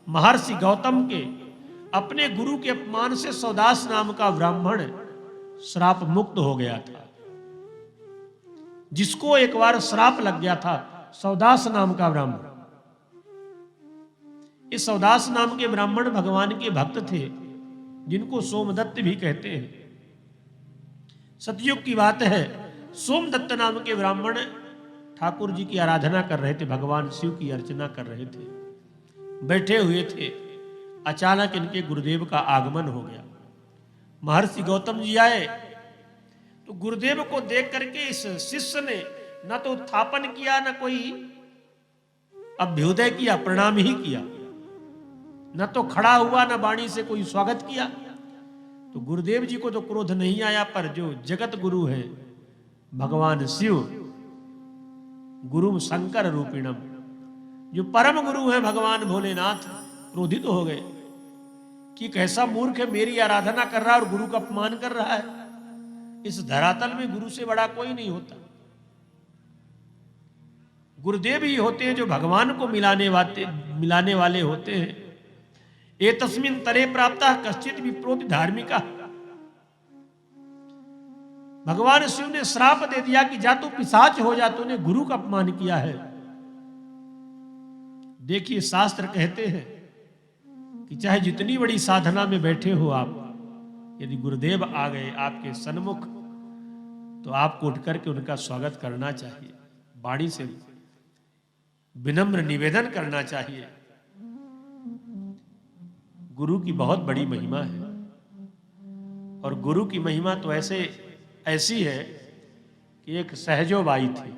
महर्षि गौतम के अपने गुरु के अपमान से सौदास नाम का ब्राह्मण श्राप मुक्त हो गया था। जिसको एक बार श्राप लग गया था, सौदास नाम का ब्राह्मण। इस सौदास नाम के ब्राह्मण भगवान के भक्त थे, जिनको सोमदत्त भी कहते हैं। सतयुग की बात है, सोमदत्त नाम के ब्राह्मण ठाकुर जी की आराधना कर रहे थे, भगवान शिव की अर्चना कर रहे थे, बैठे हुए थे। अचानक इनके गुरुदेव का आगमन हो गया। महर्षि गौतम जी आए तो गुरुदेव को देख करके इस शिष्य ने न तो उत्थापन किया, न कोई अभ्युदय किया, प्रणाम ही किया, न तो खड़ा हुआ, न वाणी से कोई स्वागत किया। तो गुरुदेव जी को तो क्रोध नहीं आया, पर जो जगत गुरु है भगवान शिव, गुरु शंकर रूपिणम, जो परम गुरु है भगवान भोलेनाथ, क्रोधित हो गए कि कैसा मूर्ख है, मेरी आराधना कर रहा है और गुरु का अपमान कर रहा है। इस धरातल में गुरु से बड़ा कोई नहीं होता। गुरुदेव ही होते हैं जो भगवान को मिलाने वाले होते हैं। ए तस्मिन तरे प्राप्ता कश्चित विप्रोति धार्मिका। भगवान शिव ने श्राप दे दिया कि जा तू पिशाच हो जा, तूने गुरु का अपमान किया है। देखिए शास्त्र कहते हैं कि चाहे जितनी बड़ी साधना में बैठे हो आप, यदि गुरुदेव आ गए आपके सन्मुख तो आपको उठ करके उनका स्वागत करना चाहिए, वाणी से विनम्र निवेदन करना चाहिए। गुरु की बहुत बड़ी महिमा है, और गुरु की महिमा तो ऐसी है कि एक सहजोबाई थी।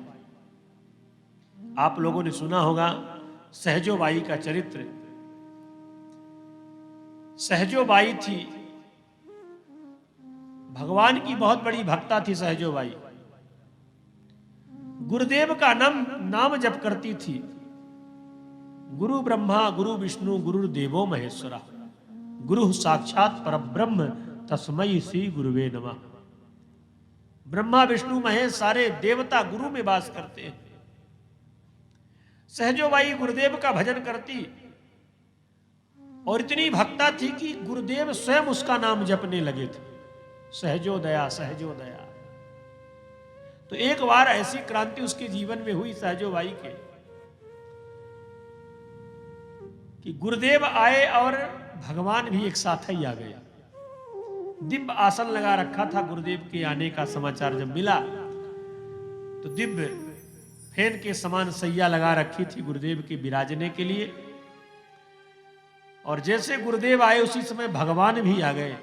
आप लोगों ने सुना होगा सहजोबाई का चरित्र। सहजोबाई थी, भगवान की बहुत बड़ी भक्ता थी सहजोबाई। गुरुदेव का नाम जप करती थी। गुरु ब्रह्मा गुरु विष्णु गुरुर्देवो महेश्वरा, गुरु साक्षात परब्रह्म तस्मै श्री गुरुवे नमः। ब्रह्मा विष्णु महेश सारे देवता गुरु में वास करते हैं। सहजोबाई गुरुदेव का भजन करती और इतनी भक्ता थी कि गुरुदेव स्वयं उसका नाम जपने लगे थे, सहजोदया सहजोदया। तो एक बार ऐसी क्रांति उसके जीवन में हुई सहजोबाई के कि गुरुदेव आए और भगवान भी एक साथ ही आ गए। दिव्य आसन लगा रखा था। गुरुदेव के आने का समाचार जब मिला तो दिव्य फैन के समान सैया लगा रखी थी गुरुदेव के विराजने के लिए। और जैसे गुरुदेव आए उसी समय भगवान भी आ गए।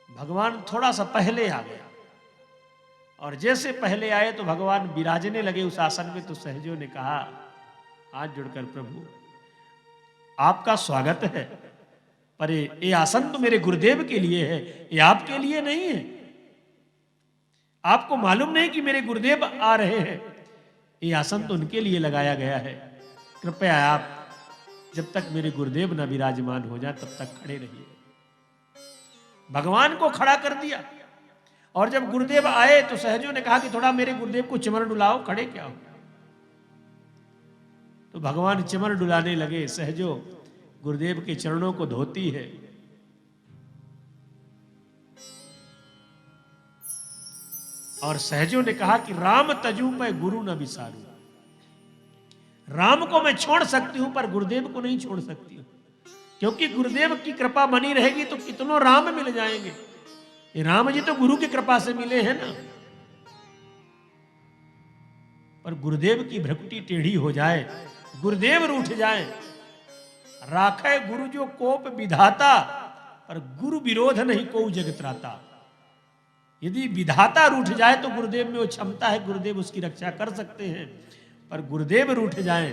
भगवान थोड़ा सा पहले आ गया, और जैसे पहले आए तो भगवान विराजने लगे उस आसन में। तो सहजो ने कहा हाथ जोड़कर, प्रभु आपका स्वागत है, पर ये आसन तो मेरे गुरुदेव के लिए है, ये आपके लिए नहीं है। आपको मालूम नहीं कि मेरे गुरुदेव आ रहे हैं? ये आसन तो उनके लिए लगाया गया है। कृपया आप जब तक मेरे गुरुदेव न विराजमान हो जाए तब तक खड़े रहिए। भगवान को खड़ा कर दिया। और जब गुरुदेव आए तो सहजो ने कहा कि थोड़ा मेरे गुरुदेव को चमर डुलाओ, खड़े क्या हो। तो भगवान चमर डुलाने लगे। सहजो गुरुदेव के चरणों को धोती है। और सहजो ने कहा कि राम तजू मैं गुरु न विसारू। राम को मैं छोड़ सकती हूं पर गुरुदेव को नहीं छोड़ सकती हूं, क्योंकि गुरुदेव की कृपा बनी रहेगी तो कितनों राम मिल जाएंगे। ये राम जी तो गुरु की कृपा से मिले हैं ना। पर गुरुदेव की भ्रकुटी टेढ़ी हो जाए, गुरुदेव रूठ जाए, राखे गुरु जो कोप विधाता, पर गुरु विरोध नहीं को जगत राता। यदि विधाता रूठ जाए तो गुरुदेव में वो क्षमता है, गुरुदेव उसकी रक्षा कर सकते हैं। पर गुरुदेव रूठ जाए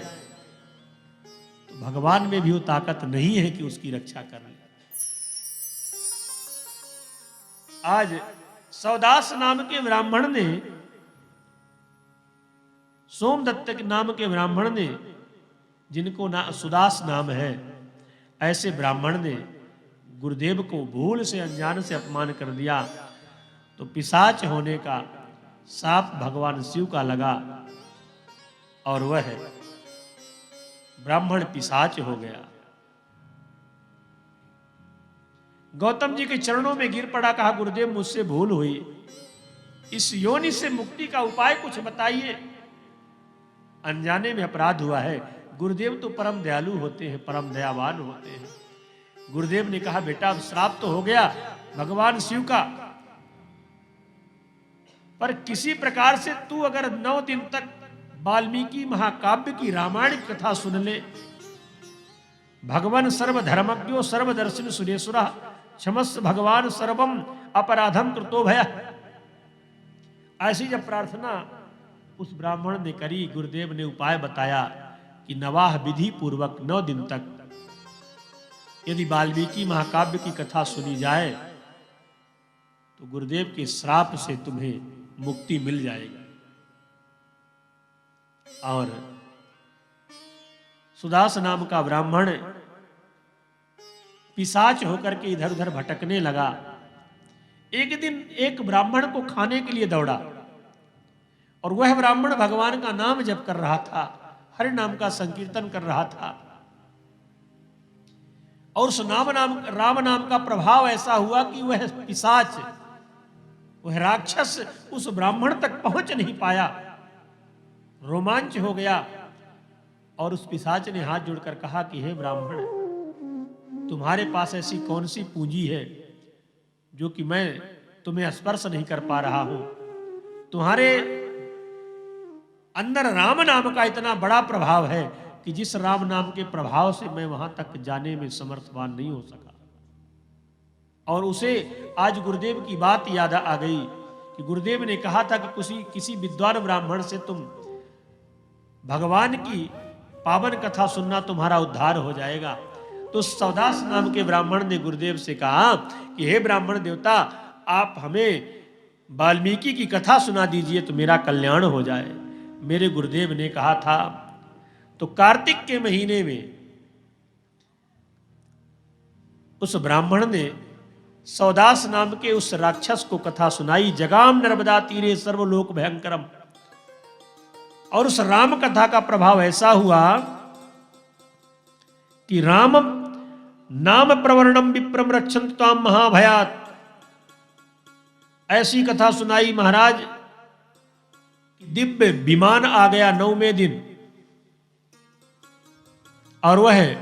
तो भगवान में भी वो ताकत नहीं है कि उसकी रक्षा कर ले। आज सौदास नाम के ब्राह्मण ने, सोमदत्त नाम के ब्राह्मण ने, जिनको सुदास नाम है, ऐसे ब्राह्मण ने गुरुदेव को भूल से अनजान से अपमान कर दिया। तो पिशाच होने का साप भगवान शिव का लगा और वह ब्राह्मण पिशाच हो गया। गौतम जी के चरणों में गिर पड़ा, कहा गुरुदेव मुझसे भूल हुई, इस योनि से मुक्ति का उपाय कुछ बताइए, अनजाने में अपराध हुआ है। गुरुदेव तो परम दयालु होते हैं, परम दयावान होते हैं। गुरुदेव ने कहा बेटा अब श्राप तो हो गया भगवान शिव का, पर किसी प्रकार से तू अगर 9 दिन तक वाल्मीकि महाकाव्य की रामायण की कथा सुन ले, भगवान सर्वधर्मज्ञो सर्वदर्शन सुरेश्वरा क्षमस्व भगवान सर्वम अपराधम कृतो भय। ऐसी जब प्रार्थना उस ब्राह्मण ने करी, गुरुदेव ने उपाय बताया कि नवाह विधि पूर्वक 9 दिन तक यदि वाल्मीकि महाकाव्य की कथा सुनी जाए तो गुरुदेव के श्राप से तुम्हें मुक्ति मिल जाएगी। और सुदास नाम का ब्राह्मण पिशाच होकर के इधर उधर भटकने लगा। एक दिन एक ब्राह्मण को खाने के लिए दौड़ा और वह ब्राह्मण भगवान का नाम जप कर रहा था, हरि नाम का संकीर्तन कर रहा था। और उस राम नाम का प्रभाव ऐसा हुआ कि वह पिशाच, वह राक्षस उस ब्राह्मण तक पहुंच नहीं पाया। रोमांच हो गया और उस पिशाच ने हाथ जोड़कर कहा कि हे ब्राह्मण, तुम्हारे पास ऐसी कौन सी पूंजी है जो कि मैं तुम्हें स्पर्श नहीं कर पा रहा हूं। तुम्हारे अंदर राम नाम का इतना बड़ा प्रभाव है कि जिस राम नाम के प्रभाव से मैं वहां तक जाने में समर्थवान नहीं हो सका। और उसे आज गुरुदेव की बात याद आ गई कि गुरुदेव ने कहा था कि किसी विद्वान ब्राह्मण से तुम भगवान की पावन कथा सुनना, तुम्हारा उद्धार हो जाएगा। तो सौदास नाम के ब्राह्मण ने गुरुदेव से कहा कि हे ब्राह्मण देवता, आप हमें वाल्मीकि की कथा सुना दीजिए तो मेरा कल्याण हो जाए। मेरे गुरुदेव ने कहा था। तो कार्तिक के महीने में उस ब्राह्मण ने सौदास नाम के उस राक्षस को कथा सुनाई, जगाम नर्मदा तीरे सर्वलोक भयंकरम। और उस राम कथा का प्रभाव ऐसा हुआ कि राम नाम प्रवर्णम विप्रम रक्षंत ताम महाभयात। ऐसी कथा सुनाई महाराज, दिव्य विमान आ गया 9वें दिन और वह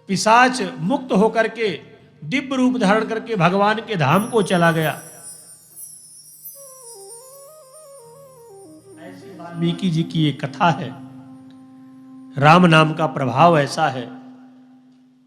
पिशाच मुक्त होकर के दिव्य रूप धारण करके भगवान के धाम को चला गया। ऐसी वाल्मीकि जी की ये कथा है। राम नाम का प्रभाव ऐसा है